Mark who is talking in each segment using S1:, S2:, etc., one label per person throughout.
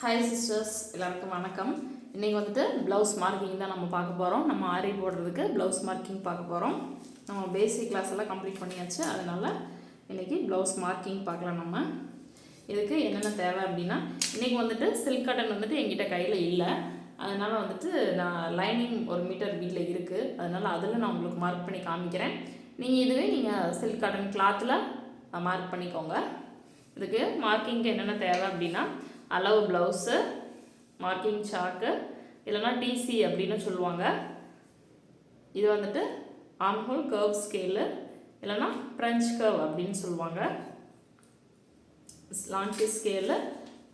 S1: Hi sisters, எல்லாருக்கும் வணக்கம். இன்றைக்கி வந்துட்டு ப்ளவுஸ் மார்க்கிங் தான் நம்ம பார்க்க போகிறோம். நம்ம ஆரி போடுறதுக்கு ப்ளவுஸ் மார்க்கிங் பார்க்க போகிறோம். நம்ம பேசிக் கிளாஸ் எல்லாம் கம்ப்ளீட் பண்ணியாச்சு. அதனால் இன்றைக்கி ப்ளவுஸ் மார்க்கிங் பார்க்கலாம். நம்ம இதுக்கு என்னென்ன தேவை அப்படின்னா, இன்றைக்கி வந்துட்டு சில்க் காட்டன் வந்துட்டு எங்கிட்ட கையில் இல்லை. அதனால் வந்துட்டு நான் லைனிங் 1 மீட்டர் வீட்டில் இருக்குது. அதனால் அதில் நான் உங்களுக்கு மார்க் பண்ணி காமிக்கிறேன். நீங்கள் சில்க் காட்டன் கிளாத்தில் மார்க் பண்ணிக்கோங்க. இதுக்கு மார்க்கிங்க்கு என்னென்ன தேவை அப்படின்னா, அளவு ப்ளவுஸு, மார்க்கிங் சாக்கு, இல்லைனா டிசி அப்படின்னு சொல்லுவாங்க. இது வந்துட்டு ஆம்ஹோல் கர்வ் ஸ்கேலு, இல்லைனா ஃப்ரெஞ்ச் கர்வ் அப்படின்னு சொல்லுவாங்க. லான்ச்சி ஸ்கேலு,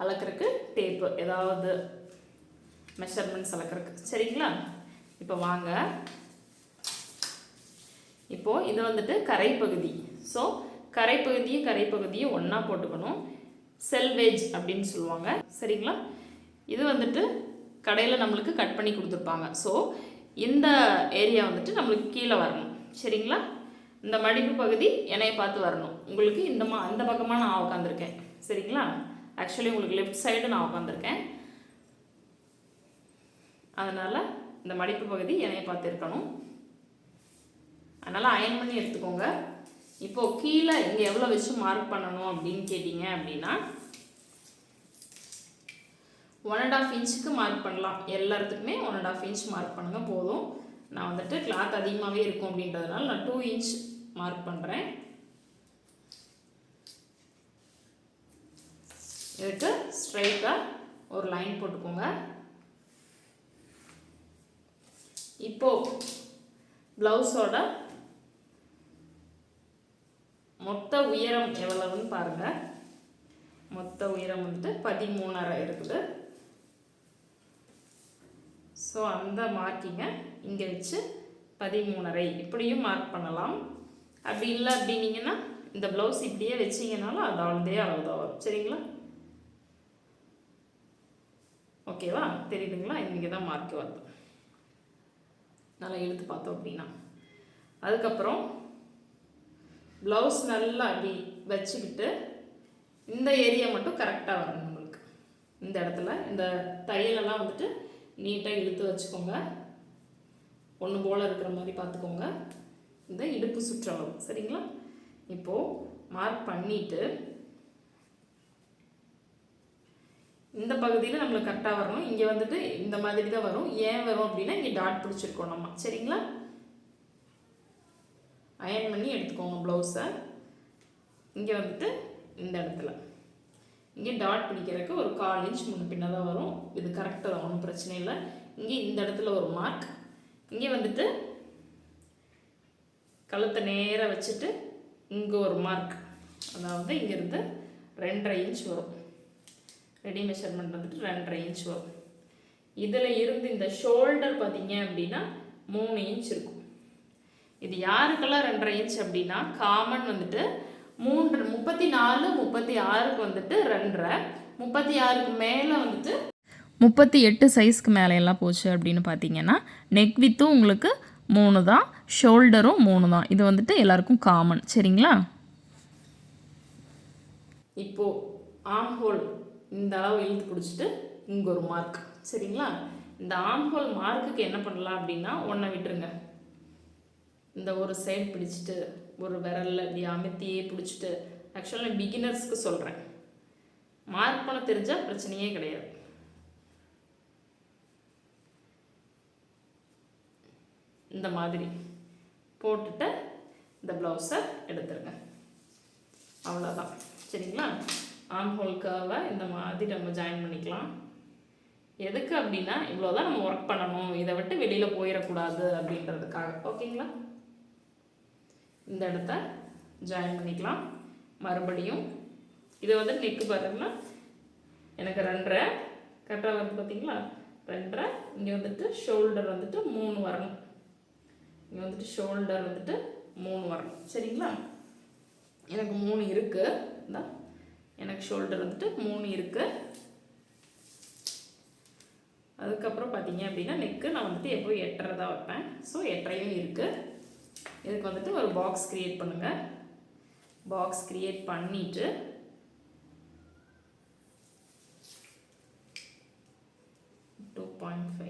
S1: அளக்கிறதுக்கு டேப்பு, ஏதாவது மெஷர்மெண்ட்ஸ் அளக்கிறதுக்கு. சரிங்களா? இப்போ வாங்க. இப்போது இது வந்துட்டு கரைப்பகுதி. ஸோ கரைப்பகுதியும் ஒன்றா போட்டுக்கணும். செல்வேஜ் அப்படின்னு சொல்லுவாங்க. சரிங்களா? இது வந்துட்டு கடையில் நம்மளுக்கு கட் பண்ணி கொடுத்துருப்பாங்க. ஸோ இந்த ஏரியா வந்துட்டு நம்மளுக்கு கீழே வரணும். சரிங்களா? இந்த மடிப்பு பகுதி என்னையை பார்த்து வரணும். உங்களுக்கு அந்த பக்கமாக நான் உட்காந்துருக்கேன். சரிங்களா? ஆக்சுவலி உங்களுக்கு லெஃப்ட் சைடு நான் உட்காந்துருக்கேன். அதனால் இந்த மடிப்பு பகுதி என்னையை பார்த்து இருக்கணும். அதனால் அயன் பண்ணி எடுத்துக்கோங்க. இப்போது கீழே இங்கே எவ்வளோ வச்சு மார்க் பண்ணணும் அப்படின்னு கேட்டிங்க அப்படின்னா, 1.5 இன்ச்சுக்கு மார்க் பண்ணலாம். எல்லாத்துக்குமே 1.5 இன்ச் மார்க் பண்ணுங்கள் போதும். நான் வந்துட்டு கிளாத் அதிகமாகவே இருக்கும் அப்படின்றதுனால நான் 2 இன்ச் மார்க் பண்ணுறேன். இதுக்கு ஸ்ட்ரைட்டாக ஒரு லைன் போட்டுக்கோங்க. இப்போது ப்ளவுஸோட மொத்த உயரம் எவ்வளவுன்னு பாருங்கள். மொத்த உயரம் வந்துட்டு 13.5 இருக்குது. ஸோ அந்த மார்க்கிங்கை இங்கே வச்சு 13.5 இப்படியும் மார்க் பண்ணலாம். அப்படி இல்லை அப்படின்னீங்கன்னா இந்த ப்ளவுஸ் இப்படியே வச்சிங்கனாலும் அது அளவு தான் வரும். சரிங்களா? ஓகேவா? தெரியுதுங்களா? இங்கே தான் மார்க் வருது. நல்லா இழுத்து பார்த்தோம் அப்படின்னா. அதுக்கப்புறம் ப்ளவுஸ் நல்லா அப்படி வச்சுக்கிட்டு இந்த ஏரியா மட்டும் கரெக்டாக வரணும் உங்களுக்கு. இந்த இடத்துல இந்த தையலெல்லாம் வந்துட்டு நீட்டாக இழுத்து வச்சுக்கோங்க. ஒன்று போல் இருக்கிற மாதிரி பார்த்துக்கோங்க. இந்த இடுப்பு சுற்றளவு. சரிங்களா? இப்போது மார்க் பண்ணிவிட்டு இந்த பகுதியில் நம்மளுக்கு கரெக்டாக வரணும். இங்கே வந்துட்டு இந்த மாதிரி தான் வரும். ஏன் வரும் அப்படின்னா இங்கே டாட் பிடிச்சிருக்கோம் நம்ம. சரிங்களா? அயன் பண்ணி எடுத்துக்கோங்க ப்ளவுஸை. இங்கே வந்துட்டு இந்த இடத்துல இங்கே டாட் பிடிக்கிறதுக்கு ஒரு 1/4 இன்ச் முன்ன பின்ன தான் வரும். இது கரெக்டாக தான், ஒன்றும் பிரச்சனை இல்லை. இங்கே இந்த இடத்துல ஒரு மார்க். இங்கே வந்துட்டு கழுத்தை நேராக வச்சுட்டு இங்கே ஒரு மார்க். அதாவது இங்கேருந்து 2.5 இன்ச் வரும். ரெடி மெஷர்மெண்ட் வந்துட்டு 2.5 இன்ச் வரும். இதில் இருந்து இந்த ஷோல்டர் பார்த்தீங்க அப்படின்னா 3 இன்ச் இருக்கும். இது யாருக்கெல்லாம் 2.5 இன்ச் அப்படின்னா, காமன் வந்துட்டு 34, 36க்கு வந்துட்டு 2.5, 36க்கு மேலே வந்துட்டு 38 சைஸ்க்கு மேலே போச்சு அப்படின்னு பார்த்தீங்கன்னா, நெக் வித்தும் உங்களுக்கு 3 தான், ஷோல்டரும் 3 தான். இது வந்துட்டு எல்லாருக்கும் காமன். சரிங்களா? இப்போது ஆம்ஹோல் இந்த அளவு இழுத்து பிடிச்சிட்டு இங்கே ஒரு மார்க். சரிங்களா? இந்த ஆம்ஹோல் மார்க்குக்கு என்ன பண்ணலாம் அப்படின்னா, ஒன்றை விட்டுருங்க. இந்த ஒரு சைடு பிடிச்சிட்டு ஒரு விரலில் இப்படி அமுத்தியே பிடிச்சிட்டு, ஆக்சுவலாக பிகினர்ஸ்க்கு சொல்கிறேன். மார்க் பண்ண தெரிஞ்சால் பிரச்சனையே கிடையாது. இந்த மாதிரி போட்டுட்டு இந்த ப்ளவுஸை எடுத்துருங்க. அவ்வளோதான். சரிங்களா? ஆம்ஹோல் கர்வை இந்த மாதிரி நம்ம ஜாயின் பண்ணிக்கலாம். எதுக்கு அப்படின்னா, இவ்வளோதான் நம்ம ஒர்க் பண்ணணும், இதை விட்டு வெளியில் போயிடக்கூடாது அப்படின்றதுக்காக. ஓகேங்களா? இந்த இடத்த ஜாயின் பண்ணிக்கலாம். மறுபடியும் இதை வந்து நெக்கு பாருங்கன்னா எனக்கு 2.5 கரெக்டாக வந்து பார்த்தீங்களா? 2.5. இங்கே வந்துட்டு ஷோல்டர் வந்துட்டு 3 வரணும். இங்கே வந்துட்டு ஷோல்டர் வந்துட்டு 3 வரணும். சரிங்களா? எனக்கு 3 இருக்குது. இந்த எனக்கு ஷோல்டர் வந்துட்டு 3 இருக்குது. அதுக்கப்புறம் பார்த்தீங்க அப்படின்னா நெக்கு நான் வந்துட்டு எப்போ 8.5 தான் வைப்பேன். ஸோ 8.5 இருக்குது. இதுக்கு வந்துட்டு ஒரு பாக்ஸ் க்ரியேட் பண்ணுங்கள். பாக்ஸ் க்ரியேட் பண்ணிவிட்டு 2.5.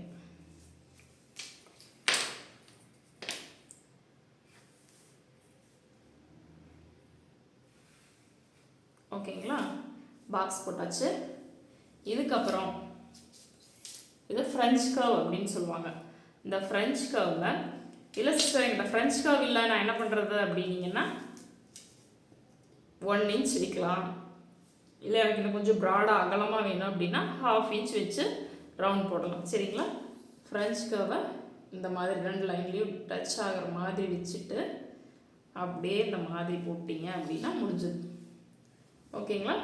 S1: ஓகேங்களா, பாக்ஸ் போட்டாச்சு. இதுக்கப்புறம் இது ஃப்ரெஞ்ச் கர்வ் அப்படின்னு சொல்லுவாங்க. இந்த ஃப்ரெஞ்ச் கர்வில் இல்லை சிஸ்டர் இந்த ஃப்ரெஞ்ச் கர்வ் இல்லை நான் என்ன பண்ணுறது அப்படின்னீங்கன்னா 1 inch வைக்கலாம். இல்லை எனக்கு இன்னும் கொஞ்சம் ப்ராடாக அகலமாக வேணும் அப்படின்னா 1/2 inch வச்சு ரவுண்ட் போடலாம். சரிங்களா, ஃப்ரெஞ்ச் கர்வை இந்த மாதிரி 2 லைன்லேயும் டச் ஆகிற மாதிரி வச்சுட்டு அப்படியே இந்த மாதிரி போட்டிங்க அப்படின்னா முடிஞ்சது. ஓகேங்களா,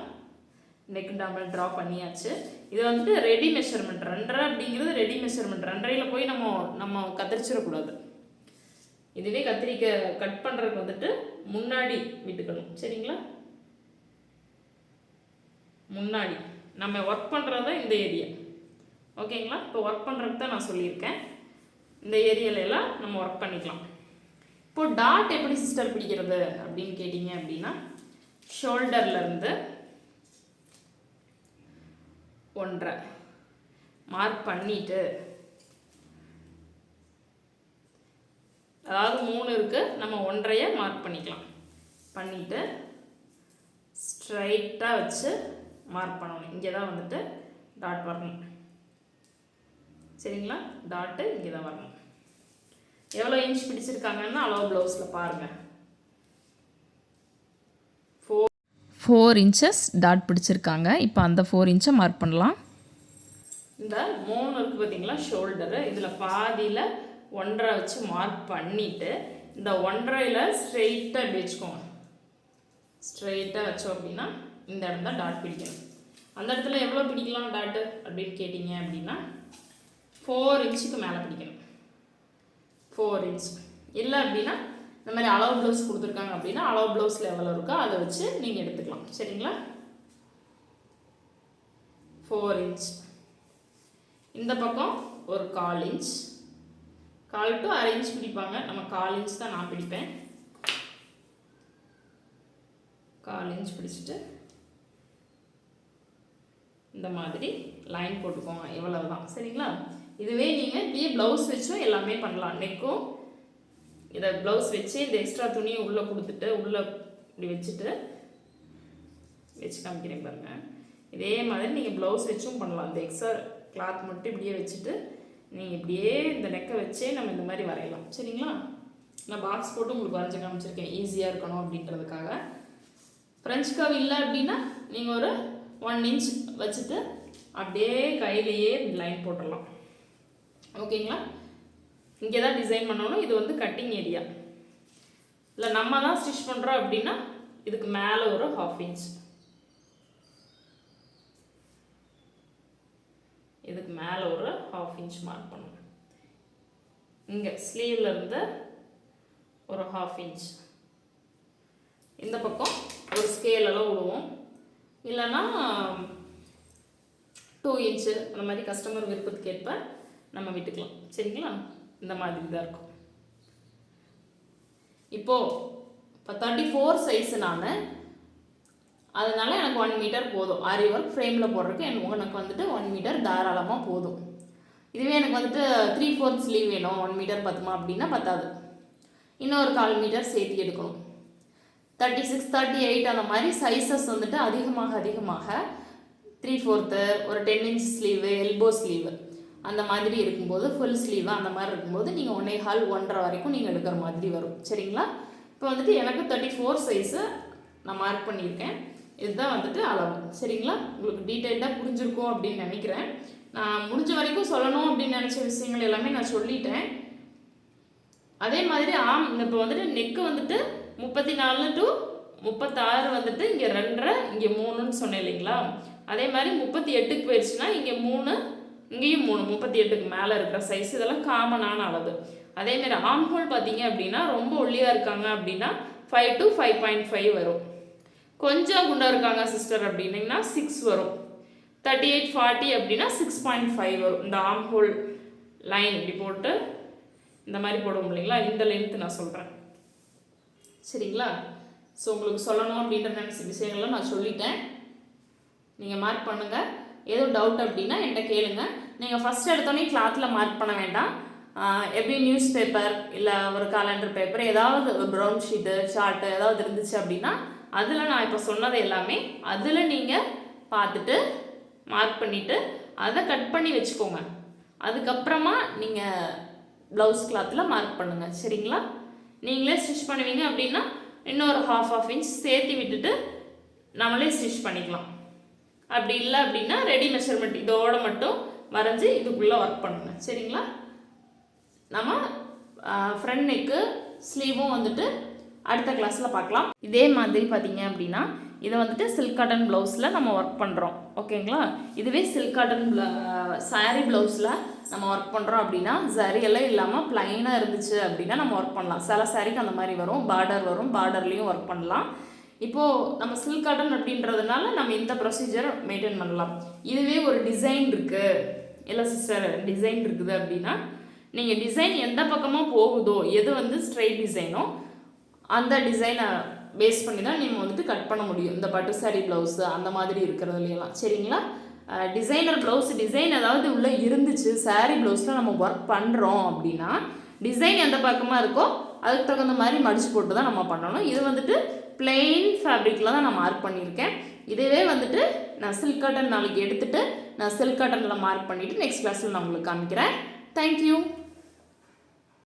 S1: நெக் டபுள் ட்ரா பண்ணியாச்சு. இது வந்துட்டு ரெடி மெஷர்மெண்ட். 2.5 அப்படிங்கிறது ரெடி மெஷர்மெண்ட். 2.5ல் போய் நம்ம கத்திரிச்சிடக்கூடாது. இதுவே கத்திரிக்காய் கட் பண்ணுறதுக்கு வந்துட்டு முன்னாடி விட்டுக்கணும். சரிங்களா, முன்னாடி நம்ம ஒர்க் பண்ணுறது தான் இந்த ஏரியா. ஓகேங்களா, இப்போ ஒர்க் பண்ணுறதுக்கு தான் நான் சொல்லியிருக்கேன். இந்த ஏரியாலெல்லாம் நம்ம ஒர்க் பண்ணிக்கலாம். இப்போது டாட் எப்படி சிஸ்டர் பிடிக்கிறது அப்படின்னு கேட்டிங்க அப்படின்னா ஷோல்டர்லேருந்து 1.5 மார்க் பண்ணிவிட்டு, அதாவது 3 இருக்குது, நம்ம 1.5 மார்க் பண்ணிக்கலாம். பண்ணிவிட்டு ஸ்ட்ரைட்டாக வச்சு மார்க் பண்ணணும். இங்கே தான் வந்துட்டு டாட் வரணும். சரிங்களா, டாட்டு இங்கே தான் வரணும். எவ்வளோ இன்ச் பிடிச்சிருக்காங்கன்னா அளவு ப்ளவுஸில் பாருங்கள். 4 inches டாட் பிடிச்சிருக்காங்க. இப்போ அந்த 4 inch மார்க் பண்ணலாம். இந்த 3 இருக்குது பார்த்தீங்களா ஷோல்டரு, இதில் பாதியில் 1.5 வச்சு மார்க் பண்ணிவிட்டு இந்த 1.5ல ஸ்ட்ரெயிட்டாக இப்படி வச்சுக்கோங்க. ஸ்ட்ரெயிட்டாக வச்சோம் அப்படின்னா இந்த இடம் தான் டாட் பிடிக்கணும். அந்த இடத்துல எவ்வளோ பிடிக்கலாம் டாட்டு அப்படின்னு கேட்டிங்க அப்படின்னா 4 inchக்கு மேலே பிடிக்கணும். 4 inch இல்லை அப்படின்னா இந்த மாதிரி அளவு ப்ளவுஸ் கொடுத்துருக்காங்க அப்படின்னா அளவு ப்ளவுஸில் எவ்வளோ இருக்கோ அதை வச்சு நீங்கள் எடுத்துக்கலாம். சரிங்களா, 4 inch. இந்த பக்கம் ஒரு 1/4 inch, 1/4 to 1/2 inch பிடிப்பாங்க. நம்ம 1/4 inch தான் நான் பிடிப்பேன். 1/4 inch பிடிச்சிட்டு இந்த மாதிரி லைன் போட்டுக்கோங்க. எவ்வளவு தான். சரிங்களா, இதுவே நீங்கள் இப்படியே ப்ளவுஸ் வச்சும் எல்லாமே பண்ணலாம். நெக்கும் இதை ப்ளவுஸ் வச்சு இந்த எக்ஸ்ட்ரா துணியை உள்ளே கொடுத்துட்டு உள்ளே இப்படி வச்சுட்டு வச்சு காமிக்கிறேன் பாருங்கள். இதே மாதிரி நீங்கள் ப்ளவுஸ் வச்சும் பண்ணலாம். இந்த எக்ஸ்ட்ரா கிளாத் மட்டும் இப்படியே வச்சுட்டு நீங்கள் இப்படியே இந்த நெக்கை வச்சே நம்ம இந்த மாதிரி வரையலாம். சரிங்களா, நான் பாக்ஸ் போட்டு உங்களுக்கு வரைஞ்சி காமிச்சிருக்கேன் ஈஸியாக இருக்கணும் அப்படின்றதுக்காக. ஃப்ரெஞ்ச் கர்வ் இல்லை அப்படின்னா நீங்கள் ஒரு 1 inch வச்சுட்டு அப்படியே கையிலேயே லைன் போட்டுடலாம். ஓகேங்களா, இங்கே தான் டிசைன் பண்ணணும். இது வந்து கட்டிங் ஏரியா. இல்லை நம்ம தான் ஸ்டிச் பண்ணுறோம் அப்படின்னா இதுக்கு மேலே ஒரு 1/2 inch, இதுக்கு மேலே ஒரு 1/2 inch மார்க் பண்ணணும். இங்கே ஸ்லீவில் இருந்து ஒரு 1/2 inch. இந்த பக்கம் ஒரு ஸ்கேலெல்லாம் விடுவோம். இல்லைன்னா 2 inch அந்த மாதிரி கஸ்டமர் விருப்பத்துக்கு ஏற்ப நம்ம விட்டுக்கலாம். சரிங்களா, இந்த மாதிரி தான் இருக்கும். இப்போது இப்போ 34 சைஸு நான், அதனால எனக்கு 1 மீட்டர் போதும். ஆரி ஒர்க் ஃப்ரேமில் போடுறதுக்கு எனக்கு வந்துட்டு 1 மீட்டர் தாராளமாக போதும். இதுவே எனக்கு வந்துட்டு 3/4 ஸ்லீவ் வேணும், 1 மீட்டர் பத்துமா அப்படின்னா பத்தாது. இன்னொரு 1/4 மீட்டர் சேர்த்து எடுக்கணும். 36, 38 அந்த மாதிரி சைஸஸ் வந்துட்டு அதிகமாக 3/4 ஒரு 10 inch ஸ்லீவு, எல்போ ஸ்லீவு அந்த மாதிரி இருக்கும்போது, ஃபுல் ஸ்லீவு அந்த மாதிரி இருக்கும்போது நீங்கள் 1.25, 1.5 வரைக்கும் நீங்கள் எடுக்கிற மாதிரி வரும். சரிங்களா, இப்போ வந்துட்டு எனக்கு 34 சைஸு நான் மார்க் பண்ணியிருக்கேன். இதுதான் வந்துட்டு அளவு. சரிங்களா, உங்களுக்கு டீட்டெயில்டாக புரிஞ்சிருக்கும் அப்படின்னு நினைக்கிறேன். நான் முடிஞ்ச வரைக்கும் சொல்லணும் அப்படின்னு நினச்ச விஷயங்கள் எல்லாமே நான் சொல்லிட்டேன். அதே மாதிரி இப்போ வந்துட்டு நெக்கு வந்துட்டு 34 to 36 வந்துட்டு இங்கே 2.5 இங்கே 3ன்னு சொன்னேன் இல்லைங்களா. அதே மாதிரி 38க்கு போயிடுச்சுன்னா இங்கே 3 இங்கேயும் 3, 38க்கு மேலே இருக்கிற சைஸ் இதெல்லாம் காமனான அளவு. அதேமாதிரி ஆர்ம் ஹோல் பார்த்தீங்க அப்படின்னா ரொம்ப ஒல்லியாக இருக்காங்க அப்படின்னா 5 to 5.5 வரும். கொஞ்சம் குண்டாக இருக்காங்க சிஸ்டர் அப்படின்னிங்கன்னா 6 வரும். 38, 40 அப்படின்னா 6.5 வரும். இந்த ஆர்ம் ஹோல் லைன் இப்படி போட்டு இந்த மாதிரி போடுவோம் இல்லைங்களா, இந்த லென்த்து நான் சொல்கிறேன். சரிங்களா, ஸோ உங்களுக்கு சொல்லணும் அப்படின்ற நினச்ச விஷயங்கள்லாம் நான் சொல்லிட்டேன். நீங்கள் மார்க் பண்ணுங்கள். எதுவும் டவுட் அப்படின்னா என்கிட்ட கேளுங்க. நீங்கள் ஃபஸ்ட் எடுத்தோடனே கிளாத்தில் மார்க் பண்ண வேண்டாம். எப்படி நியூஸ் பேப்பர் இல்லை ஒரு காலண்டர் பேப்பர் ஏதாவது ப்ரௌன் ஷீட்டு சார்ட்டு ஏதாவது இருந்துச்சு அப்படின்னா அதில் நான் இப்போ சொன்னது எல்லாமே அதில் நீங்கள் பார்த்துட்டு மார்க் பண்ணிவிட்டு அதை கட் பண்ணி வச்சுக்கோங்க. அதுக்கப்புறமா நீங்கள் ப்ளவுஸ் கிளாத்தில் மார்க் பண்ணுங்கள். சரிங்களா? நீங்களே ஸ்டிச் பண்ணுவீங்க அப்படின்னா இன்னொரு ½ இன்ச் சேர்த்து விட்டுட்டு நம்மளே ஸ்டிச் பண்ணிக்கலாம். அப்படி இல்லை அப்படின்னா ரெடி மெஷர்மெண்ட் இதோடு மட்டும் வரைஞ்சி இதுக்குள்ளே ஒர்க் பண்ணுங்கள். சரிங்களா? நம்ம ஃப்ரண்ட் நெக்கு ஸ்லீவும் வந்துட்டு அடுத்த கிளாஸில் பார்க்கலாம். இதே மாதிரி பார்த்தீங்க அப்படின்னா இதை வந்துட்டு சில்க் காட்டன் ப்ளவுஸில் நம்ம ஒர்க் பண்ணுறோம். ஓகேங்களா? இதுவே சில்க் காட்டன் சாரீ ப்ளவுஸில் நம்ம ஒர்க் பண்ணுறோம் அப்படின்னா சரியெல்லாம் இல்லாமல் ப்ளைனாக இருந்துச்சு அப்படின்னா நம்ம ஒர்க் பண்ணலாம். சில சாரீக்கு அந்த மாதிரி வரும், பார்டர் வரும், பார்டர்லேயும் ஒர்க் பண்ணலாம். இப்போது நம்ம சில்க் காட்டன் அப்படின்றதுனால நம்ம இந்த ப்ரொசீஜர் மெயின்டைன் பண்ணலாம். இதுவே ஒரு டிசைன் இருக்குது, இல்லை சிஸ்டர் டிசைன் இருக்குது அப்படின்னா நீங்கள் டிசைன் எந்த பக்கமாக போகுதோ எது வந்து ஸ்ட்ரெயிட் டிசைனோ அந்த டிசைனை பேஸ் பண்ணி தான் நீங்கள் வந்துட்டு கட் பண்ண முடியும். இந்த பட்டு சாரீ ப்ளவுஸு அந்த மாதிரி இருக்கிறதுலாம். சரிங்களா? டிசைனர் ப்ளவுஸ் டிசைன் ஏதாவது உள்ளே இருந்துச்சு சாரீ ப்ளவுஸில் நம்ம ஒர்க் பண்ணுறோம் அப்படின்னா டிசைன் எந்த பக்கமாக இருக்கோ அதுக்கு தகுந்த மாதிரி மடிச்சு போட்டு தான் நம்ம பண்ணணும். இது வந்துட்டு பிளெயின் ஃபேப்ரிக்கில் தான் நான் மார்க் பண்ணியிருக்கேன். இதுவே வந்துட்டு நான் சில்க் காட்டன் நாளைக்கு எடுத்துகிட்டு நான் சில்க் காட்டனில் மார்க் பண்ணிவிட்டு நெக்ஸ்ட் கிளாஸில் நான் உங்களுக்கு காமிக்கிறேன். தேங்க்யூ.